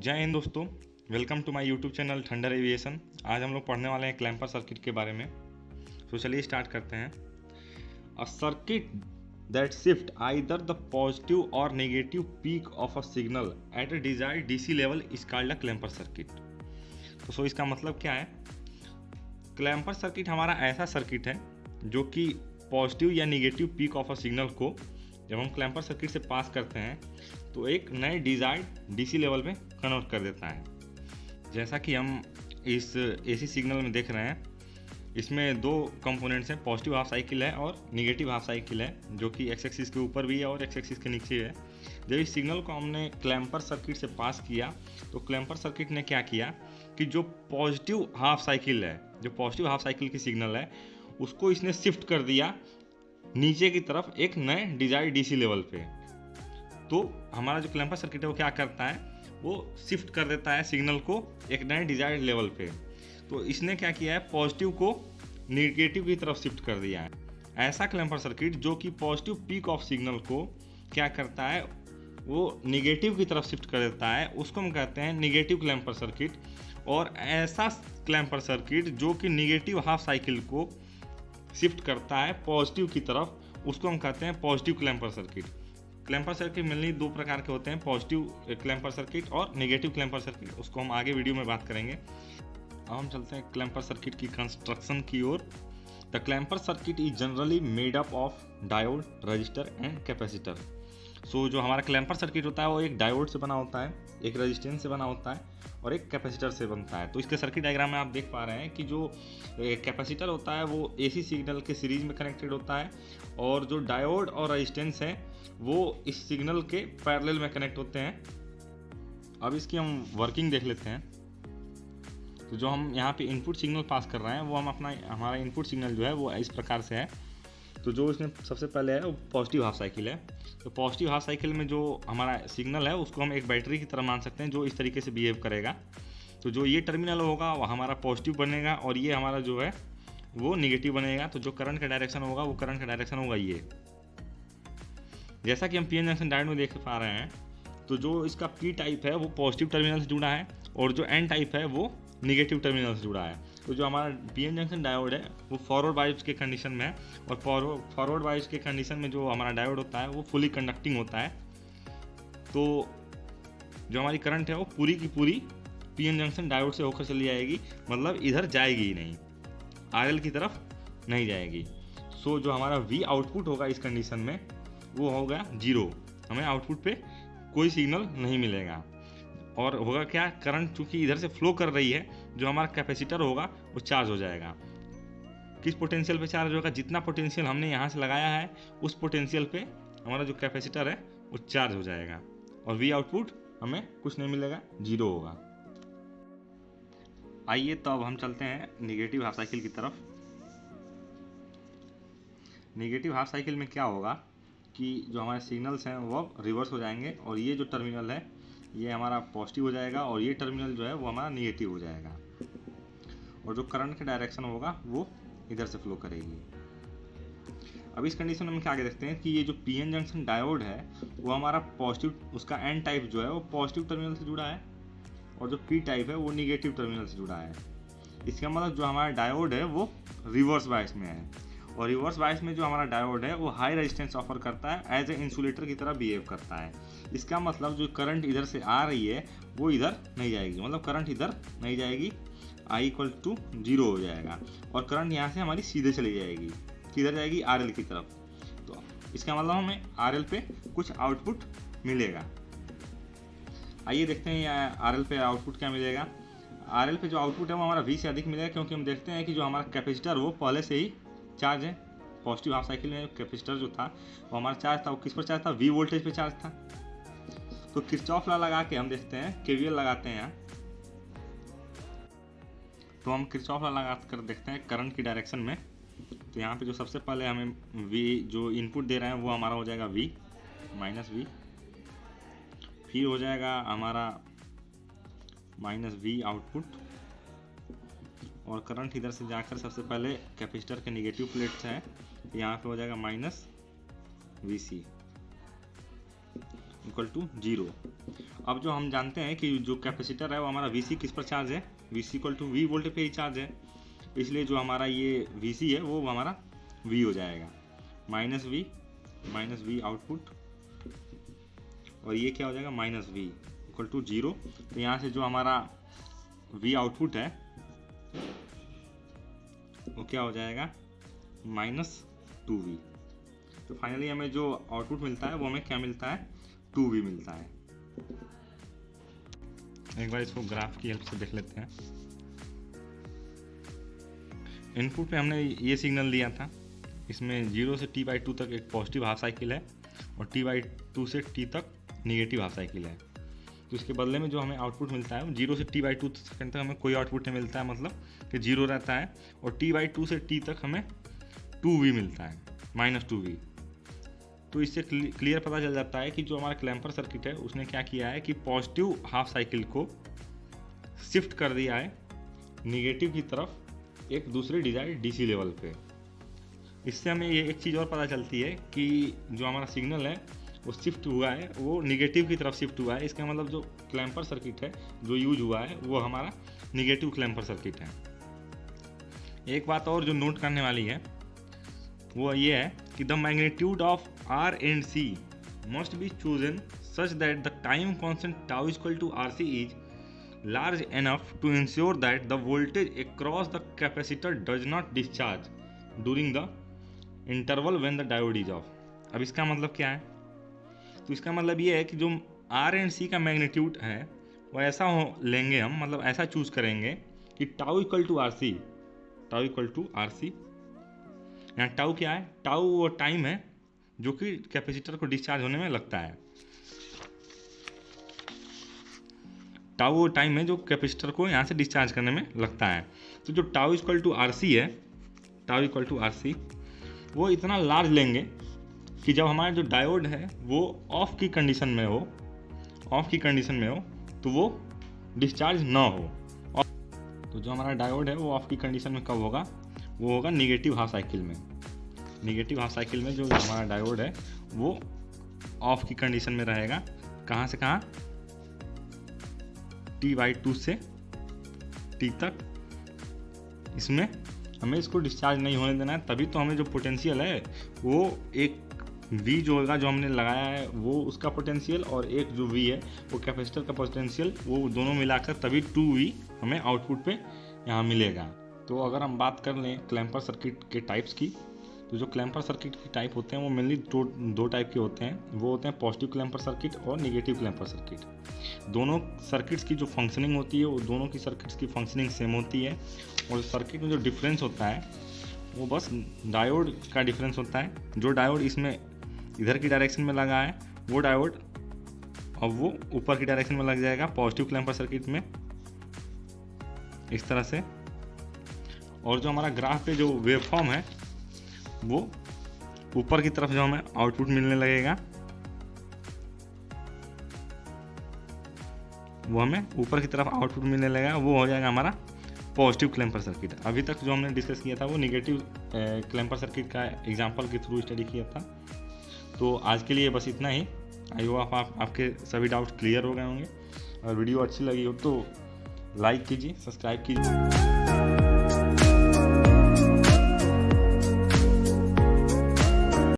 जय हिंद दोस्तों, welcome to my YouTube channel Thunder Aviation. आज हम लोग पढ़ने वाले हैं क्लैंपर सर्किट के बारे में। तो चलिए स्टार्ट करते हैं। A circuit that shift either the positive or negative peak of a signal at a desired DC level is called a clamper circuit. तो इसका मतलब क्या है? क्लैंपर सर्किट हमारा ऐसा सर्किट है जो कि पॉजिटिव या negative peak of a signal को जब हम क्लैंपर सर्किट से पास करते हैं तो एक नए डिजायर्ड डीसी लेवल में कन्वर्ट कर देता है। जैसा कि हम इस एसी सिग्नल में देख रहे हैं, इसमें दो कंपोनेंट्स हैं, पॉजिटिव हाफ साइकिल है और नेगेटिव हाफ साइकिल है, जो कि एक्स एक्सिस के ऊपर भी है और एक्स एक्सिस के नीचे है। जब इस सिग्नल को हमने क्लैंपर सर्किट से पास किया तो क्लैंपर सर्किट ने क्या किया कि जो पॉजिटिव हाफ साइकिल है, जो पॉजिटिव हाफ साइकिल की सिग्नल है, उसको इसने शिफ्ट कर दिया नीचे की तरफ एक नए डिजायर्ड डीसी लेवल पे। तो हमारा जो क्लैंपर सर्किट है वो क्या करता है, वो शिफ्ट कर देता है सिग्नल को एक नए डिजायर्ड लेवल पे। तो इसने क्या किया है, पॉजिटिव को नेगेटिव की तरफ शिफ्ट कर दिया है। ऐसा क्लैंपर सर्किट जो कि पॉजिटिव पीक ऑफ सिग्नल को क्या करता है, वो नेगेटिव की तरफ शिफ्ट कर देता है, उसको हम कहते हैं नेगेटिव क्लैंपर सर्किट। और ऐसा क्लैंपर सर्किट जो कि नेगेटिव हाफ साइकिल को शिफ्ट करता है पॉजिटिव की तरफ, उसको हम कहते हैं positive clamper circuit. Clamper circuit mainly दो प्रकार के होते हैं, पॉजिटिव क्लैंपर सर्किट और नेगेटिव क्लैंपर सर्किट। उसको हम आगे वीडियो में बात करेंगे। अब हम चलते हैं क्लैंपर सर्किट की कंस्ट्रक्शन की ओर। The clamper circuit is generally made up of diode, resistor and capacitor. So जो हमारा क्लैंपर सर्किट होता है वो एक डायोड से बना होता है, एक रेजिस्टेंस से बना होता है और एक कैपेसिटर से बनता है। तो इसके सर्किट डायग्राम में आप देख पा रहे हैं कि जो कैपेसिटर होता है वो एसी सिग्नल के सीरीज में कनेक्टेड होता है और जो डायोड और रेजिस्टेंस है वो इस सिग्नल के पैरेलल में कनेक्ट होते हैं। अब इसकी हम वर्किंग देख लेते हैं। तो जो हम यहाँ पे इनपुट सिग्नल पास कर रहे हैं वो हमारा इनपुट सिग्नल जो है वो इस प्रकार से है। तो जो इसमें सबसे पहले है वो पॉजिटिव हाफ साइकिल है। तो पॉजिटिव हाफ साइकिल में जो हमारा सिग्नल है उसको हम एक बैटरी की तरह मान सकते हैं, जो इस तरीके से बिहेव करेगा। तो जो ये टर्मिनल होगा वो हमारा पॉजिटिव बनेगा और ये हमारा जो है वो निगेटिव बनेगा। तो जो करंट का डायरेक्शन होगा वो करंट का डायरेक्शन होगा ये। जैसा कि हम पीएन जंक्शन डायोड में देख पा रहे हैं, तो जो इसका पी टाइप है वो पॉजिटिव टर्मिनल से जुड़ा है और जो एन टाइप है वो निगेटिव टर्मिनल से जुड़ा है। तो जो हमारा पीएन जंक्शन डायोड है वो फॉरवर्ड बायस के कंडीशन में है और फॉरवर्ड बायस के कंडीशन में जो हमारा डायोड होता है वो फुली कंडक्टिंग होता है। तो जो हमारी करंट है वो पूरी की पूरी पीएन जंक्शन डायोड से होकर चली जाएगी, मतलब इधर जाएगी ही नहीं, आरएल की तरफ नहीं जाएगी। सो जो हमारा वी आउटपुट होगा इस कंडीशन में वो होगा 0, हमें आउटपुट पे कोई सिग्नल नहीं मिलेगा। और होगा क्या, करंट चूंकि इधर से फ्लो कर रही है, जो हमारा कैपेसिटर होगा वो चार्ज हो जाएगा। किस पोटेंशियल पे चार्ज होगा, जितना पोटेंशियल हमने यहाँ से लगाया है उस पोटेंशियल पे हमारा जो कैपेसिटर है वो चार्ज हो जाएगा और वी आउटपुट हमें कुछ नहीं मिलेगा, 0 होगा। आइए तो अब हम चलते हैं नेगेटिव हाफ साइकिल की तरफ। नेगेटिव हाफ साइकिल में क्या होगा कि जो हमारे सिग्नल्स हैं वो अब रिवर्स हो जाएंगे और ये जो टर्मिनल है ये हमारा पॉजिटिव हो जाएगा और ये टर्मिनल जो है वो हमारा नेगेटिव हो जाएगा और जो करंट का डायरेक्शन होगा वो इधर से फ्लो करेगी। अब इस कंडीशन में हम क्या आगे देखते हैं कि ये जो पीएन जंक्शन डायोड है वो हमारा पॉजिटिव, उसका एन टाइप जो है वो पॉजिटिव टर्मिनल से जुड़ा है और जो पी टाइप है वो नेगेटिव टर्मिनल से जुड़ा है। इसका मतलब जो हमारा डायोड है वो रिवर्स बायस में है और रिवर्स बायस में जो हमारा डायोड है वो हाई रेजिस्टेंस ऑफर करता है, एज ए इंसुलेटर की तरह बिहेव करता है। इसका मतलब जो करंट इधर से आ रही है वो इधर नहीं जाएगी, मतलब करंट इधर नहीं जाएगी, I = 0 हो जाएगा और करंट यहाँ से हमारी सीधे चली जाएगी, किधर जाएगी, RL की तरफ। तो इसका मतलब हमें RL पे कुछ आउटपुट मिलेगा। आइए देखते हैं RL पे आउटपुट क्या मिलेगा। RL पे जो आउटपुट है वो हमारा V से अधिक मिलेगा, क्योंकि हम देखते हैं कि जो हमारा कैपेसिटर वो पहले से ही चार्ज है। पॉजिटिव हाफ साइकिल में कैपेसिटर जो था वो हमारा चार्ज था, वो किस पर चार्ज था, V वोल्टेज पे चार्ज था। तो किरचॉफ लॉ लगा के हम देखते हैं, KVL लगाते हैं यहाँ। तो हम किरचॉफ लॉ लगा कर देखते हैं करंट की डायरेक्शन में। तो यहाँ पे जो सबसे पहले हमें V जो इनपुट दे रहे हैं वो हमारा हो जाएगा V -V, फिर हो जाएगा हमारा -V आउटपुट और करंट इधर से जाकर सबसे पहले कैपेसिटर के नेगेटिव प्लेट से है, यहाँ पे हो जाएगा -VC = 0। अब जो हम जानते हैं कि जो कैपेसिटर है वो हमारा VC किस पर चार्ज है, VC equal to V voltage पे ही चार्ज है, इसलिए जो हमारा ये VC है वो हमारा V हो जाएगा, माइनस V आउटपुट, और ये क्या हो जाएगा माइनस V इक्वल टू 0। तो यहाँ से जो हमारा V आउटपुट है वो क्या हो जाएगा -2V। तो फाइनली हमें जो आउटपुट मिलता है वो हमें क्या मिलता है, 2V मिलता है। एक बार इसको ग्राफ की हेल्प से देख लेते हैं। इनपुट पे हमने ये सिग्नल दिया था, इसमें 0 से T/2 तक एक पॉजिटिव हाफ साइकिल है और T/2 से T तक निगेटिव हाफ साइकिल है। तो इसके बदले में जो हमें आउटपुट मिलता है 0 से T/2 सेकेंड तक हमें कोई आउटपुट नहीं मिलता है, मतलब कि 0 रहता है, और T/2 से T तक हमें 2V मिलता है, -2V। तो इससे क्लियर पता चल जाता है कि जो हमारा क्लैम्पर सर्किट है उसने क्या किया है कि पॉजिटिव हाफ साइकिल को शिफ्ट कर दिया है निगेटिव की तरफ एक दूसरे डिजायर्ड DC लेवल पे। इससे हमें ये एक चीज़ और पता चलती है कि जो हमारा सिग्नल है वो शिफ्ट हुआ है, वो निगेटिव की तरफ शिफ्ट हुआ है। इसका मतलब जो क्लैम्पर सर्किट है जो यूज हुआ है वो हमारा निगेटिव क्लैम्पर सर्किट है। एक बात और जो नोट करने वाली है वो ये है कि the magnitude of R and C must be chosen such that the time constant tau is equal to RC is large enough to ensure that the voltage across the capacitor does not discharge during the interval when the diode is off। अब इसका मतलब क्या है, तो इसका मतलब ये है कि जो R and C का मैग्नीट्यूड है वो ऐसा लेंगे हम, मतलब ऐसा चूज करेंगे कि टाउ इक्वल टू RC। यहाँ टाउ क्या है, टाउ वो टाइम है जो कि कैपेसिटर को डिस्चार्ज होने में लगता है। टाउ वो टाइम है जो कैपेसिटर को यहाँ से डिस्चार्ज करने में लगता है। तो जो टाउ इक्वल टू RC वो इतना लार्ज लेंगे कि जब हमारा जो डायोड है वो ऑफ की कंडीशन में हो तो वो डिस्चार्ज ना हो। तो जो हमारा डायोड है वो ऑफ की कंडीशन में कब होगा, वो होगा निगेटिव हाफ साइकिल में। निगेटिव हाफ साइकिल में जो हमारा डायोड है वो ऑफ की कंडीशन में रहेगा। कहाँ से कहाँ, T/2 से T तक। इसमें हमें इसको डिस्चार्ज नहीं होने देना है, तभी तो हमें जो पोटेंशियल है वो एक V जो होगा जो हमने लगाया है वो उसका पोटेंशियल, और एक जो V है वो कैपेसिटर का पोटेंशियल, वो दोनों मिलाकर तभी 2V हमें आउटपुट पे यहाँ मिलेगा। तो अगर हम बात कर लें क्लैम्पर सर्किट के टाइप्स की, तो जो क्लैम्पर सर्किट के टाइप होते हैं वो मेनली दो टाइप के होते हैं। वो होते हैं पॉजिटिव क्लैम्पर सर्किट और निगेटिव क्लैम्पर सर्किट। दोनों सर्किट्स की जो फंक्शनिंग होती है वो दोनों की सर्किट्स की फंक्शनिंग सेम होती है, और सर्किट में जो डिफरेंस होता है वो बस डायोड का डिफरेंस होता है। जो डायोड इसमें इधर की डायरेक्शन में लगा है वो डायोड अब वो ऊपर की डायरेक्शन में लग जाएगा पॉजिटिव क्लैम्पर सर्किट में, इस तरह से। और जो हमारा ग्राफ पे जो वेवफॉर्म है वो ऊपर की तरफ जो हमें आउटपुट मिलने लगेगा वो हमें ऊपर की तरफ आउटपुट मिलने लगेगा, वो हो जाएगा हमारा पॉजिटिव क्लैम्पर सर्किट। अभी तक जो हमने डिस्कस किया था वो निगेटिव क्लैम्पर सर्किट का एग्जांपल के थ्रू स्टडी किया था। तो आज के लिए बस इतना ही। आई होप आपके सभी डाउट क्लियर हो गए होंगे। और वीडियो अच्छी लगी हो तो लाइक कीजिए, सब्सक्राइब कीजिए।